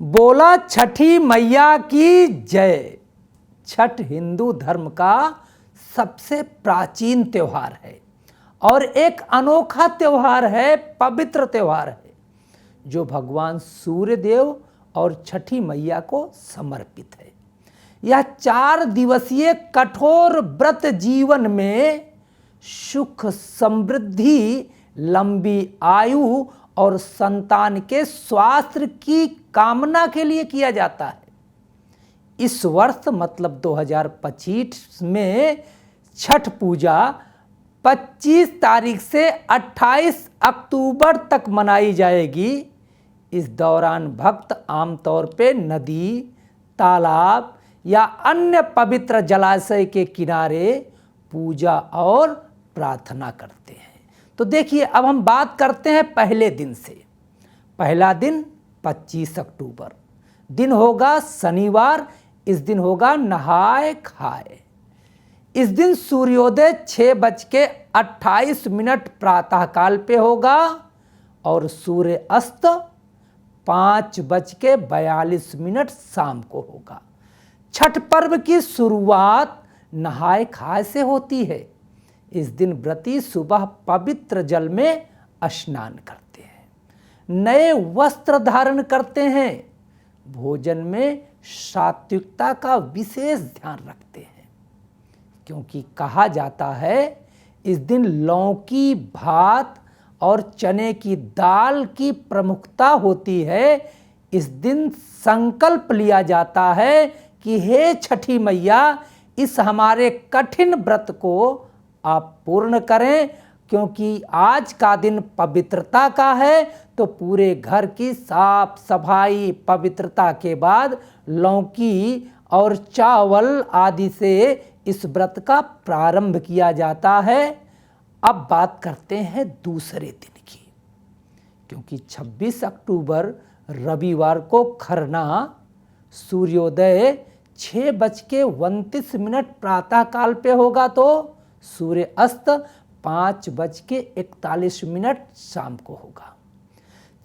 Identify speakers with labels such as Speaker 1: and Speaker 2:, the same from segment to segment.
Speaker 1: बोला छठी मैया की जय। छठ हिंदू धर्म का सबसे प्राचीन त्यौहार है और एक अनोखा त्यौहार है, पवित्र त्यौहार है जो भगवान सूर्य देव और छठी मैया को समर्पित है। यह 4 दिवसीय कठोर व्रत जीवन में सुख, समृद्धि, लंबी आयु और संतान के स्वास्थ्य की कामना के लिए किया जाता है। इस वर्ष मतलब 2025 में छठ पूजा 25 तारीख से 28 अक्टूबर तक मनाई जाएगी। इस दौरान भक्त आमतौर पे नदी, तालाब या अन्य पवित्र जलाशय के किनारे पूजा और प्रार्थना करते हैं। तो देखिए, अब हम बात करते हैं पहले दिन से। पहला दिन 25 अक्टूबर, दिन होगा शनिवार। इस दिन होगा नहाय खाए। इस दिन सूर्योदय 6:28 प्रातःकाल पे होगा और सूर्य अस्त 5:42 शाम को होगा। छठ पर्व की शुरुआत नहाय खाए से होती है। इस दिन व्रती सुबह पवित्र जल में स्नान करते हैं, नए वस्त्र धारण करते हैं, भोजन में सात्विकता का विशेष ध्यान रखते हैं, क्योंकि कहा जाता है इस दिन लौकी, भात और चने की दाल की प्रमुखता होती है। इस दिन संकल्प लिया जाता है कि हे छठी मैया, इस हमारे कठिन व्रत को आप पूर्ण करें, क्योंकि आज का दिन पवित्रता का है। तो पूरे घर की साफ सफाई, पवित्रता के बाद लौकी और चावल आदि से इस व्रत का प्रारंभ किया जाता है। अब बात करते हैं दूसरे दिन की, क्योंकि 26 अक्टूबर रविवार को खरना सूर्योदय 6:29 प्रातःकाल पे होगा तो सूर्य अस्त 5:41 शाम को होगा।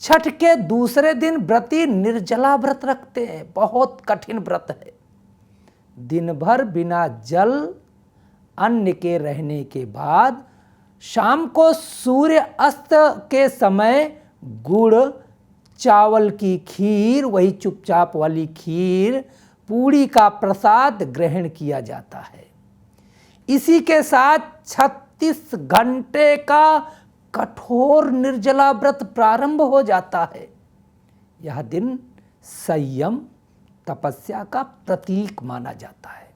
Speaker 1: छठ के दूसरे दिन व्रती निर्जला व्रत रखते हैं। बहुत कठिन व्रत है। दिन भर बिना जल अन्न के रहने के बाद शाम को सूर्य अस्त के समय गुड़, चावल की खीर, वही चुपचाप वाली खीर, पूड़ी का प्रसाद ग्रहण किया जाता है। इसी के साथ 36 घंटे का कठोर निर्जला व्रत प्रारंभ हो जाता है। यह दिन संयम, तपस्या का प्रतीक माना जाता है।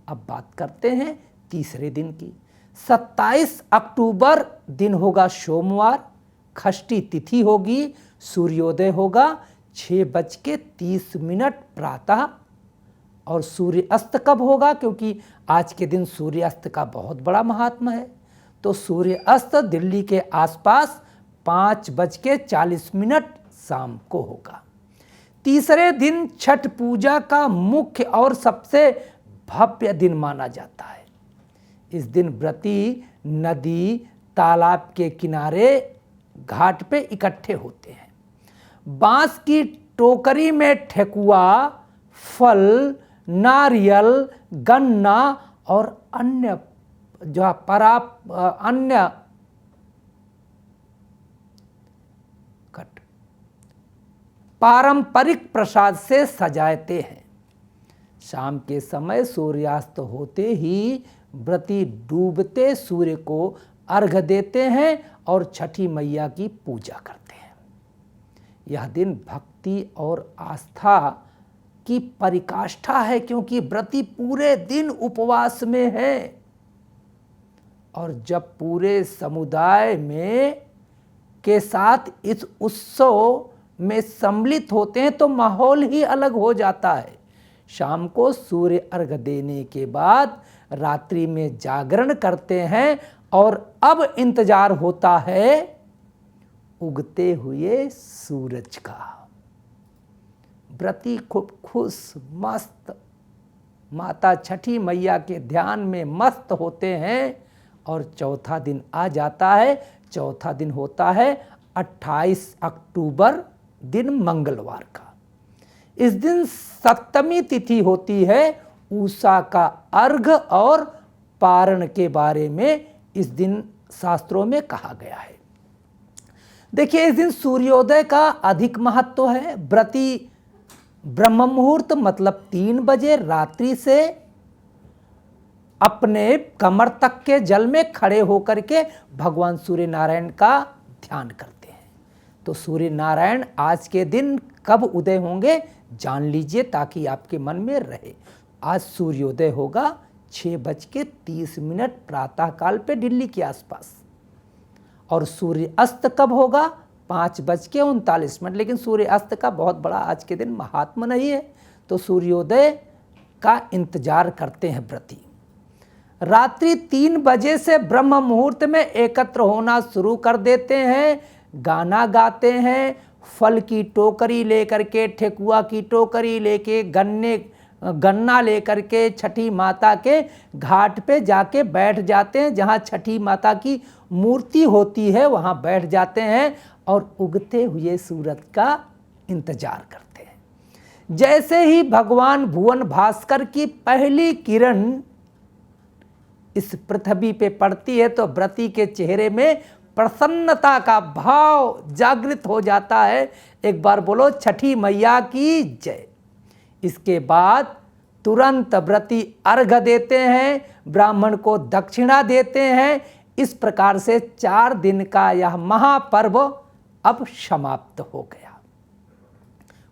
Speaker 1: अब बात करते हैं तीसरे दिन की। 27 अक्टूबर दिन होगा सोमवार, षष्ठी तिथि होगी, सूर्योदय होगा 6:30 प्रातः और सूर्य अस्त कब होगा, क्योंकि आज के दिन सूर्य अस्त का बहुत बड़ा महात्मा है। तो सूर्य अस्त दिल्ली के आसपास 5:40 शाम को होगा। तीसरे दिन छठ पूजा का मुख्य और सबसे भव्य दिन माना जाता है। इस दिन व्रती नदी, तालाब के किनारे, घाट पे इकट्ठे होते हैं। बांस की टोकरी में ठेकुआ, फल, नारियल, गन्ना और अन्य पारंपरिक प्रसाद से सजाते हैं। शाम के समय सूर्यास्त होते ही व्रती डूबते सूर्य को अर्घ्य देते हैं और छठी मैया की पूजा करते हैं। यह दिन भक्ति और आस्था की परिकाष्ठा है, क्योंकि व्रती पूरे दिन उपवास में है और जब पूरे समुदाय में के साथ इस उत्सव में सम्मिलित होते हैं तो माहौल ही अलग हो जाता है। शाम को सूर्य अर्घ्य देने के बाद रात्रि में जागरण करते हैं और अब इंतजार होता है उगते हुए सूरज का। व्रती खूब खुश मस्त माता छठी मैया के ध्यान में मस्त होते हैं और चौथा दिन आ जाता है। चौथा दिन होता है 28 अक्टूबर, दिन मंगलवार का। इस दिन सप्तमी तिथि होती है। उषा का अर्घ और पारण के बारे में इस दिन शास्त्रों में कहा गया है। देखिए, इस दिन सूर्योदय का अधिक महत्व है। व्रती ब्रह्म मुहूर्त मतलब 3 बजे रात्रि से अपने कमर तक के जल में खड़े होकर के भगवान सूर्य नारायण का ध्यान करते हैं। तो सूर्य नारायण आज के दिन कब उदय होंगे जान लीजिए, ताकि आपके मन में रहे। आज सूर्योदय होगा 6:30 प्रातः काल पे दिल्ली के आसपास, और सूर्य अस्त कब होगा 5:39। लेकिन सूर्य अस्त का बहुत बड़ा आज के दिन महात्मा नहीं है, तो सूर्योदय का इंतजार करते हैं व्रती। रात्रि 3 बजे से ब्रह्म मुहूर्त में एकत्र होना शुरू कर देते हैं, गाना गाते हैं, फल की टोकरी लेकर के, ठेकुआ की टोकरी लेके, गन्ना लेकर के छठी माता के घाट पे जाके बैठ जाते हैं। जहाँ छठी माता की मूर्ति होती है वहाँ बैठ जाते हैं और उगते हुए सूरज का इंतजार करते हैं। जैसे ही भगवान भुवन भास्कर की पहली किरण इस पृथ्वी पे पड़ती है तो व्रती के चेहरे में प्रसन्नता का भाव जागृत हो जाता है। एक बार बोलो छठी मैया की जय। इसके बाद तुरंत व्रती अर्घ देते हैं, ब्राह्मण को दक्षिणा देते हैं। इस प्रकार से 4 दिन का यह महापर्व अब समाप्त हो गया।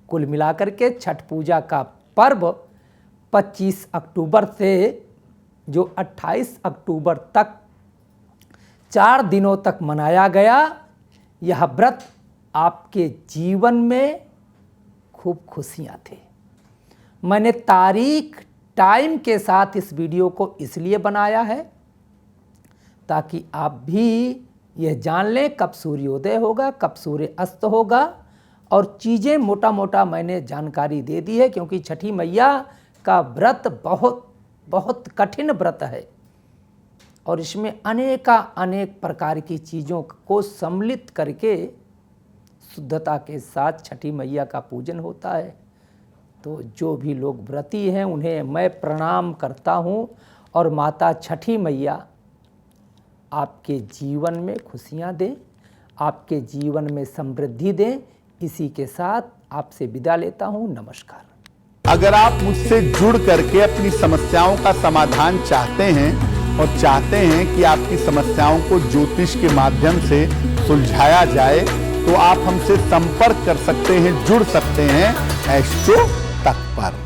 Speaker 1: कुल मिलाकर के छठ पूजा का पर्व 25 अक्टूबर से जो 28 अक्टूबर तक 4 दिनों तक मनाया गया। यह व्रत आपके जीवन में खूब खुशियाँ थे। मैंने तारीख टाइम के साथ इस वीडियो को इसलिए बनाया है ताकि आप भी यह जान लें कब सूर्योदय होगा, कब सूर्य अस्त होगा, और चीज़ें मोटा मोटा मैंने जानकारी दे दी है। क्योंकि छठी मैया का व्रत बहुत कठिन व्रत है और इसमें अनेक प्रकार की चीज़ों को सम्मिलित करके शुद्धता के साथ छठी मैया का पूजन होता है। तो जो भी लोग व्रती हैं उन्हें मैं प्रणाम करता हूँ, और माता छठी मैया आपके जीवन में खुशियाँ दें, आपके जीवन में समृद्धि दें। इसी के साथ आपसे विदा लेता हूँ। नमस्कार।
Speaker 2: अगर आप मुझसे जुड़ करके अपनी समस्याओं का समाधान चाहते हैं और चाहते हैं कि आपकी समस्याओं को ज्योतिष के माध्यम से सुलझाया जाए, तो आप हमसे संपर्क कर सकते हैं, जुड़ सकते हैं एस्ट्रो तक पर।